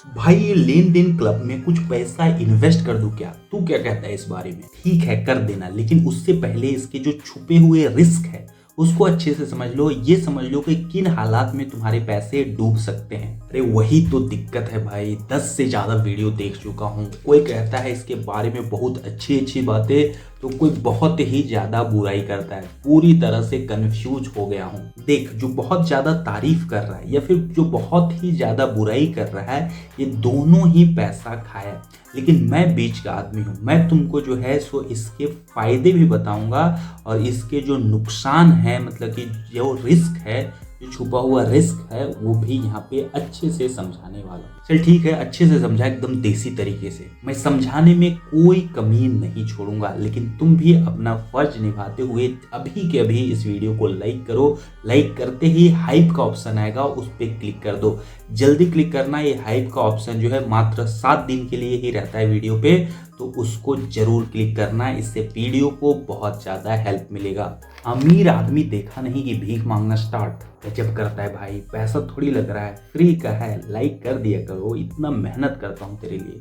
भाई ये लेन then club में कुछ पैसा इन्वेस्ट कर दूं क्या? तू क्या कहता है इस बारे में? ठीक है कर देना, लेकिन उससे पहले इसके जो छुपे हुए रिस्क है उसको अच्छे से समझ लो। ये समझ लो कि किन हालात में तुम्हारे पैसे डूब सकते हैं। अरे वही तो दिक्कत है भाई, 10 से ज्यादा वीडियो देख चुका हूँ। कोई कहता है इसके बारे में बहुत अच्छी अच्छी बातें, तो कोई बहुत ही ज्यादा बुराई करता है। पूरी तरह से कंफ्यूज हो गया हूँ। देख, जो बहुत ज्यादा तारीफ कर रहा है या फिर जो बहुत ही ज्यादा बुराई कर रहा है, ये दोनों ही पैसा खाया। लेकिन मैं बीच का आदमी हूँ, मैं तुमको जो है सो इसके फायदे भी बताऊंगा और इसके जो नुकसान है, मतलब कि जो रिस्क है, जो छुपा हुआ रिस्क है, वो भी यहाँ पे अच्छे से समझाने वाला हूं। चल ठीक है, अच्छे से समझा, एकदम देसी तरीके से। मैं समझाने में कोई कमी नहीं छोड़ूंगा, लेकिन तुम भी अपना फर्ज निभाते हुए अभी के अभी इस वीडियो को लाइक करो। लाइक करते ही हाइप का ऑप्शन आएगा, उस पर क्लिक कर दो। जल्दी क्लिक करना। ये हाइप का ऑप्शन जो है मात्र 7 दिन के लिए ही रहता है वीडियो पे, तो उसको जरूर क्लिक करना। इससे वीडियो को बहुत ज़्यादा हेल्प मिलेगा। अमीर आदमी देखा नहीं कि भीख मांगना स्टार्ट गजब करता है भाई। पैसा थोड़ी लग रहा है, फ्री का है। लाइक कर दिया करो, इतना मेहनत करता हूँ तेरे लिए।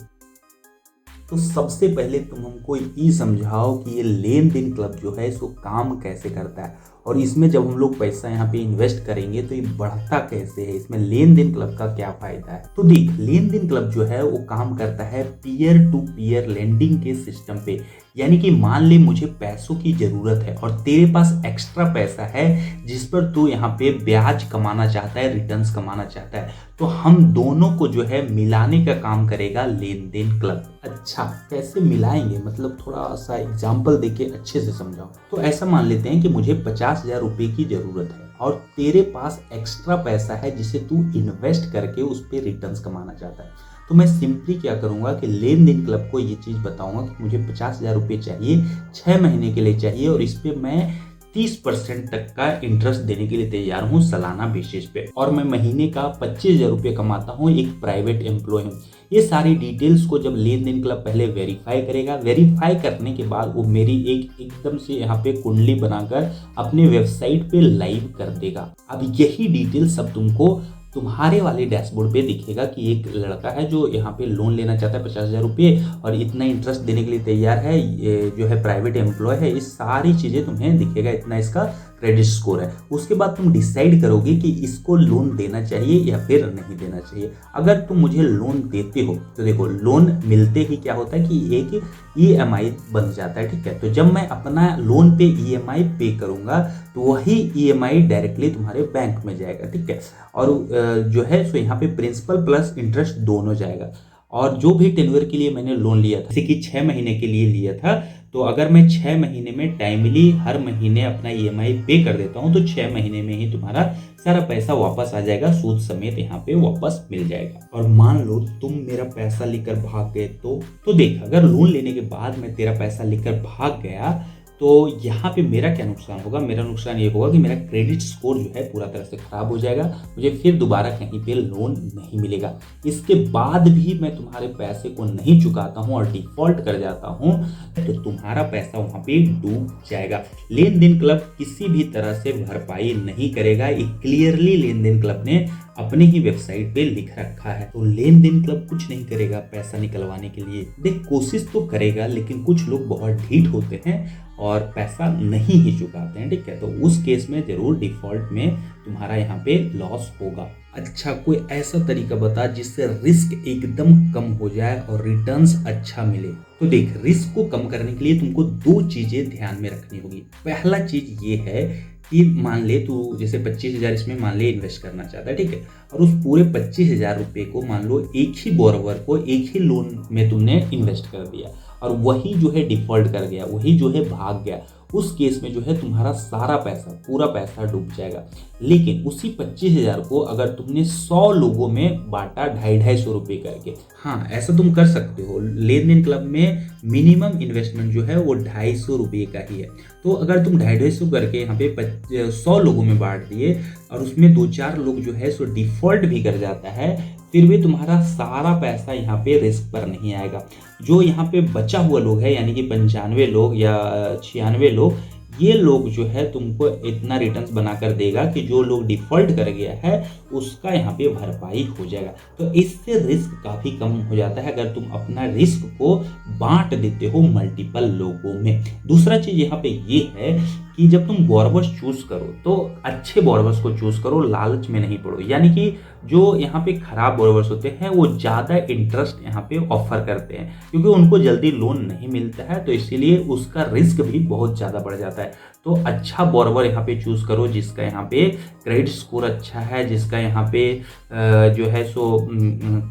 तो सबसे पहले तुम हमको ये समझाओ कि ये लेन देन क्लब जो है इसको काम कैसे करता है, और इसमें जब हम लोग पैसा यहाँ पे इन्वेस्ट करेंगे तो ये बढ़ता कैसे है, इसमें लेन देन क्लब का क्या फायदा है। तो देख, लेन देन क्लब जो है वो काम करता है पीयर टू पीयर लेंडिंग के सिस्टम पे। यानी कि मान ले मुझे पैसों की जरूरत है और तेरे पास एक्स्ट्रा पैसा है जिस पर तू यहाँ पे ब्याज कमाना चाहता है, रिटर्न्स कमाना चाहता है, तो हम दोनों को जो है मिलाने का काम करेगा लेन देन क्लब। अच्छा, कैसे मिलाएंगे, मतलब थोड़ा सा एग्जाम्पल देके अच्छे से समझाओ। तो ऐसा मान लेते हैं कि मुझे 50,000 रुपए की जरूरत है और तेरे पास एक्स्ट्रा पैसा है जिसे तू इन्वेस्ट करके उस पर रिटर्न्स कमाना चाहता है। तो मैं सिंपली क्या करूंगा कि लेन देन क्लब को ये चीज़ बताऊंगा कि मुझे 50,000 रुपये चाहिए, 6 महीने के लिए चाहिए, और इस पर मैं 30% तक का इंटरेस्ट देने के लिए तैयार हूँ सालाना बेसिस पे, और मैं महीने का 25,000 रुपये कमाता हूँ, एक प्राइवेट एम्प्लॉय हूँ। ये सारी डिटेल्स को जब लेन देन क्लब पहले वेरीफाई करेगा, वेरीफाई करने के बाद वो मेरी एकदम से यहाँ पे कुंडली बनाकर अपने वेबसाइट पे लाइव कर देगा। अब यही डिटेल सब तुमको तुम्हारे वाले डैशबोर्ड पे दिखेगा कि एक लड़का है जो यहाँ पे लोन लेना चाहता है 50,000 रुपये और इतना इंटरेस्ट देने के लिए तैयार है, ये जो है प्राइवेट एम्प्लॉय है। ये सारी चीज़ें तुम्हें दिखेगा, इतना इसका क्रेडिट स्कोर है। उसके बाद तुम डिसाइड करोगे कि इसको लोन देना चाहिए या फिर नहीं देना चाहिए। अगर तुम मुझे लोन देते हो तो देखो, लोन मिलते ही क्या होता है कि एक EMI बन जाता है, ठीक है। तो जब मैं अपना लोन पे EMI पे करूंगा तो वही EMI डायरेक्टली तुम्हारे बैंक में जाएगा, ठीक है। और जो है सो यहाँ पे प्रिंसिपल प्लस इंटरेस्ट दोनों जाएगा। और जो भी टेन्योर के लिए मैंने लोन लिया था, जैसे कि 6 महीने के लिए लिया था, तो अगर मैं 6 महीने में टाइमली हर महीने अपना EMI पे कर देता हूँ तो 6 महीने में ही तुम्हारा सारा पैसा वापस आ जाएगा, सूद समेत यहाँ पे वापस मिल जाएगा। और मान लो तुम मेरा पैसा लेकर भाग गए तो देख, अगर लोन लेने के बाद मैं तेरा पैसा लेकर भाग गया तो यहाँ पे मेरा क्या नुकसान होगा? मेरा नुकसान ये होगा कि मेरा क्रेडिट स्कोर जो है पूरा तरह से खराब हो जाएगा, मुझे फिर दोबारा कहीं पे लोन नहीं मिलेगा। इसके बाद भी मैं तुम्हारे पैसे को नहीं चुकाता हूँ और डिफॉल्ट कर जाता हूँ तो तुम्हारा पैसा वहाँ पे डूब जाएगा। लेन देन क्लब किसी भी तरह से भरपाई नहीं करेगा, ये क्लियरली लेन देन क्लब ने अपने ही वेबसाइट पे लिख रखा है। तो लेन देन क्लब कुछ नहीं करेगा पैसा निकलवाने के लिए। देख, कोशिश तो करेगा, लेकिन कुछ लोग बहुत ढीठ होते हैं और पैसा नहीं ही चुकाते हैं, ठीक है। तो उस केस में जरूर डिफॉल्ट में तुम्हारा यहाँ पे लॉस होगा। अच्छा, कोई ऐसा तरीका बता जिससे रिस्क एकदम कम हो जाए और रिटर्न्स अच्छा मिले। तो देख, रिस्क को कम करने के लिए तुमको 2 चीजें ध्यान में रखनी होगी। पहला चीज ये है कि मान ले तू जैसे 25,000 इसमें मान ले इन्वेस्ट करना चाहता है, ठीक है, और उस पूरे 25,000 रुपये को मान लो एक ही बोरोवर को एक ही लोन में तुमने इन्वेस्ट कर दिया और वही जो है डिफॉल्ट कर गया, वही जो है भाग गया। उस केस में जो है तुम्हारा सारा पैसा, पूरा पैसा डूब जाएगा। लेकिन उसी 25,000 को अगर तुमने 100 लोगों में बांटा 250-250 रुपये करके, हाँ ऐसा तुम कर सकते हो। लेन देन क्लब में मिनिमम इन्वेस्टमेंट जो है वो 250 रुपये का ही है। तो अगर तुम 250 करके यहाँ पे 100 लोगों में बांट दिए और उसमें 2-4 लोग जो है सो डिफॉल्ट भी कर जाता है, फिर भी तुम्हारा सारा पैसा यहाँ पे रिस्क पर नहीं आएगा। जो यहाँ पे बचा हुआ लोग है, यानी कि 95 लोग या 96 लोग, ये लोग जो है तुमको इतना रिटर्न्स बनाकर देगा कि जो लोग डिफॉल्ट कर गया है उसका यहाँ पे भरपाई हो जाएगा। तो इससे रिस्क काफ़ी कम हो जाता है अगर तुम अपना रिस्क को बांट देते हो मल्टीपल लोगों में। दूसरा चीज़ यहाँ पे ये है कि जब तुम बोरोवर्स चूज करो तो अच्छे बोरोवर्स को चूज करो, लालच में नहीं पड़ो। यानी कि जो यहाँ पे खराब बोरोवर्स होते हैं वो ज़्यादा इंटरेस्ट यहाँ पे ऑफर करते हैं क्योंकि उनको जल्दी लोन नहीं मिलता है, तो इसीलिए उसका रिस्क भी बहुत ज़्यादा बढ़ जाता है। तो अच्छा बोरोवर यहाँ पे चूज करो जिसका यहाँ पे क्रेडिट स्कोर अच्छा है, जिसका यहाँ पे जो है सो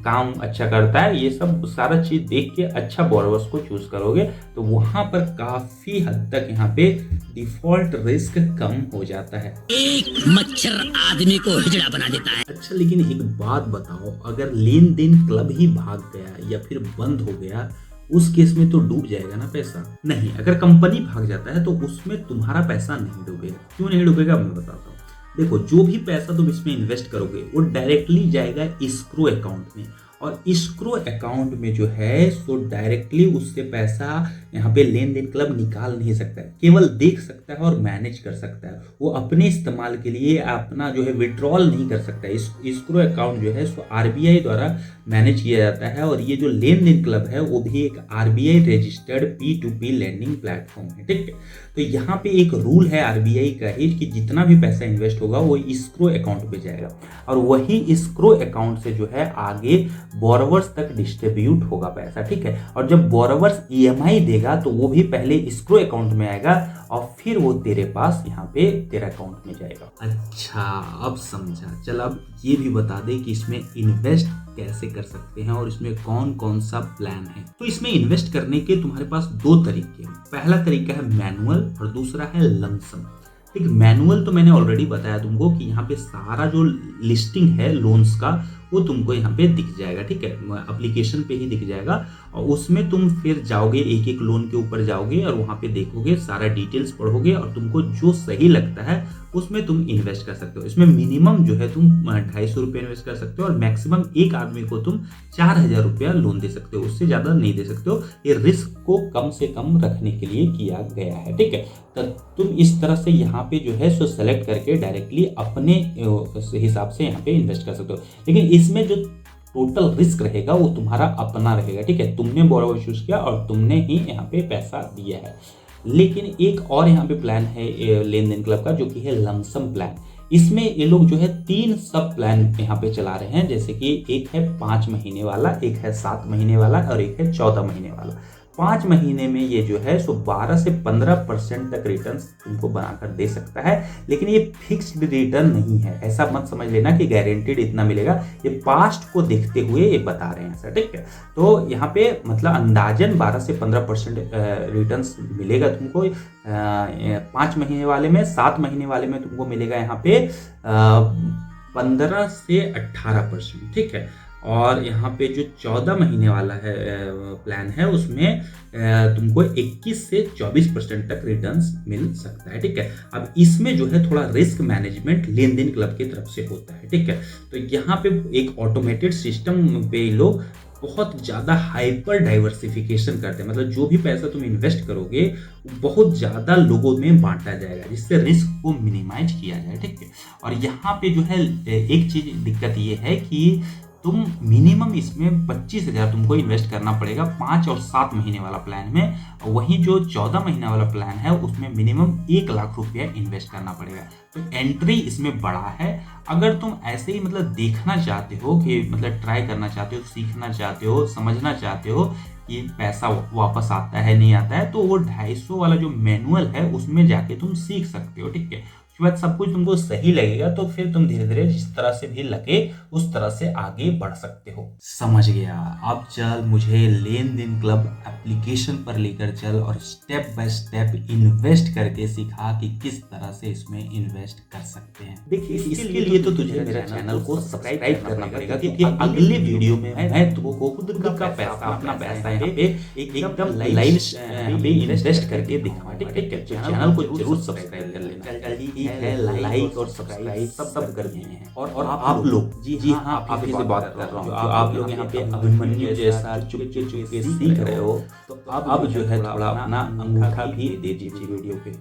काम अच्छा करता है। ये सब सारा चीज़ देख के अच्छा बोरोवर्स को चूज करोगे तो वहाँ पर काफ़ी हद तक यहाँ पे डिफॉल्ट रिस्क कम हो जाता है। एक मच्छर आदमी को हिजड़ा बना देता है। अच्छा, लेकिन एक बात बताओ, अगर लेन देन क्लब ही भाग गया या फिर बंद हो गया, उस केस में तो डूब जाएगा ना पैसा? नहीं, अगर कंपनी भाग जाता है तो उसमें तुम्हारा पैसा नहीं डूबेगा। क्यों नहीं डूबेगा मैं बताता हूँ। देखो, जो भी पैसा तुम इसमें इन्वेस्ट करोगे वो डायरेक्टली जाएगा इस्क्रो अकाउंट में, और इस्क्रो अकाउंट में जो है सो डायरेक्टली उससे पैसा यहाँ पे लेन देन क्लब निकाल नहीं सकता है, केवल देख सकता है और मैनेज कर सकता है। वो अपने इस्तेमाल के लिए अपना जो है विड्रॉल नहीं कर सकता। इस्क्रो अकाउंट जो है सो आरबीआई द्वारा मैनेज किया जाता है, और ये जो लेन देन क्लब है वो भी एक RBI registered P2P landing platform है। ठीक है, तो यहाँ पे एक रूल है आरबीआई का ही कि जितना भी पैसा इन्वेस्ट होगा वो इस्क्रो अकाउंट पे जाएगा, और वही इस्क्रो अकाउंट से जो है आगे बोरोवर्स तक डिस्ट्रीब्यूट होगा पैसा। ठीक है, और जब बोरोवर्स ईएमआई देगा तो वो भी पहले इस्क्रो अकाउंट में आएगा और फिर वो तेरे पास यहाँ पे तेरा अकाउंट में जाएगा। अच्छा, अब समझा। चल अब ये भी बता दे कि इसमें इन्वेस्ट कैसे कर सकते हैं और इसमें कौन कौन सा प्लान है। तो इसमें इन्वेस्ट करने के तुम्हारे पास दो तरीके हैं। पहला तरीका है मैनुअल और दूसरा है लमसम। ठीक, मैनुअल तो मैंने ऑलरेडी बताया तुमको कि यहाँ पे सारा जो लिस्टिंग है लोन्स का वो तुमको यहाँ पे दिख जाएगा। ठीक है, एप्लीकेशन पे ही दिख जाएगा, और उसमें तुम फिर जाओगे एक एक लोन के ऊपर जाओगे और वहाँ पे देखोगे, सारा डिटेल्स पढ़ोगे और तुमको जो सही लगता है उसमें तुम इन्वेस्ट कर सकते हो। इसमें मिनिमम जो है तुम 250 रुपये इन्वेस्ट कर सकते हो और मैक्सिमम एक आदमी को तुम 4000 रुपया लोन दे सकते हो, उससे ज़्यादा नहीं दे सकते हो। ये रिस्क को कम से कम रखने के लिए किया गया है। ठीक है, तो तुम इस तरह से यहाँ पे जो है सो सेलेक्ट करके डायरेक्टली अपने हिसाब से यहाँ पे इन्वेस्ट कर सकते हो, लेकिन इसमें जो टोटल रिस्क रहेगा वो तुम्हारा अपना रहेगा। ठीक है, तुमने बोरोवर चूज किया और तुमने ही यहाँ पे पैसा दिया है। लेकिन एक और यहाँ पे प्लान है लेन देन क्लब का जो कि है लमसम प्लान। इसमें ये लोग जो है 3 सब प्लान यहाँ पे चला रहे हैं, जैसे कि एक है 5 महीने वाला, एक है 7 महीने वाला और एक है 14 महीने वाला। 5 महीने में ये जो है सो 12 से 15% तक रिटर्न तुमको बनाकर दे सकता है, लेकिन ये फिक्स्ड रिटर्न नहीं है। ऐसा मत समझ लेना कि गारंटेड इतना मिलेगा, ये पास्ट को देखते हुए ये बता रहे हैं सर। ठीक है, तो यहाँ पे मतलब अंदाजन 12 से 15% रिटर्न मिलेगा तुमको 5 महीने वाले में। 7 महीने वाले में तुमको मिलेगा यहाँ पे 15 से 18%। ठीक है, और यहाँ पे जो 14 महीने वाला है प्लान है उसमें तुमको 21 से 24% तक रिटर्न्स मिल सकता है। ठीक है, अब इसमें जो है थोड़ा रिस्क मैनेजमेंट लेन देन क्लब की तरफ से होता है। ठीक है, तो यहाँ पे एक ऑटोमेटेड सिस्टम पे लोग बहुत ज़्यादा हाइपर डाइवर्सिफिकेशन करते हैं, मतलब जो भी पैसा तुम इन्वेस्ट करोगे बहुत ज़्यादा लोगों में बांटा जाएगा जिससे रिस्क को मिनिमाइज किया जाए। ठीक है, और यहाँ पे जो है एक चीज़ दिक्कत ये है कि तुम मिनिमम इसमें 25,000 तुमको इन्वेस्ट करना पड़ेगा 5 और 7 महीने वाला प्लान में। वहीं जो 14 महीने वाला प्लान है उसमें मिनिमम 1 लाख रुपया इन्वेस्ट करना पड़ेगा। तो एंट्री इसमें बड़ा है। अगर तुम ऐसे ही मतलब देखना चाहते हो कि मतलब ट्राई करना चाहते हो, सीखना चाहते हो, समझना चाहते हो कि पैसा वापस आता है नहीं आता है, तो वो 250 वाला जो मैनुअल है उसमें जाके तुम सीख सकते हो। ठीक है, उसके बाद सब कुछ तुमको सही लगेगा तो फिर तुम धीरे धीरे जिस तरह से भी लगे उस तरह से आगे बढ़ सकते हो। समझ गया। अब चल मुझे लेन देन क्लब एप्लीकेशन पर लेकर चल और स्टेप बाय स्टेप इन्वेस्ट करके सिखा कि किस तरह से इसमें इन्वेस्ट कर सकते हैं। देखिए, इसके लिए तो तुझे मेरे चैनल को सब्सक्राइब करना पड़ेगा, क्योंकि अगले वीडियो में मैं तुमको खुद का पैसा, अपना पैसा यहाँ पे एकदम लाइव इन्वेस्ट करके दिखाऊंगा। ठीक है, चैनल को जरूर सब्सक्राइब कर लेना है, लाइक और सब्सक्राइब सब कर दिए हैं। और आप लोग जी हाँ आप से बात कर रहा हूँ, जो आप लोग यहाँ पे अभिमन्यु जैसा चुपके सीख रहे हो, तो अब जो है थोड़ा अपना अंगूठा भी दे दीजिए वीडियो पे।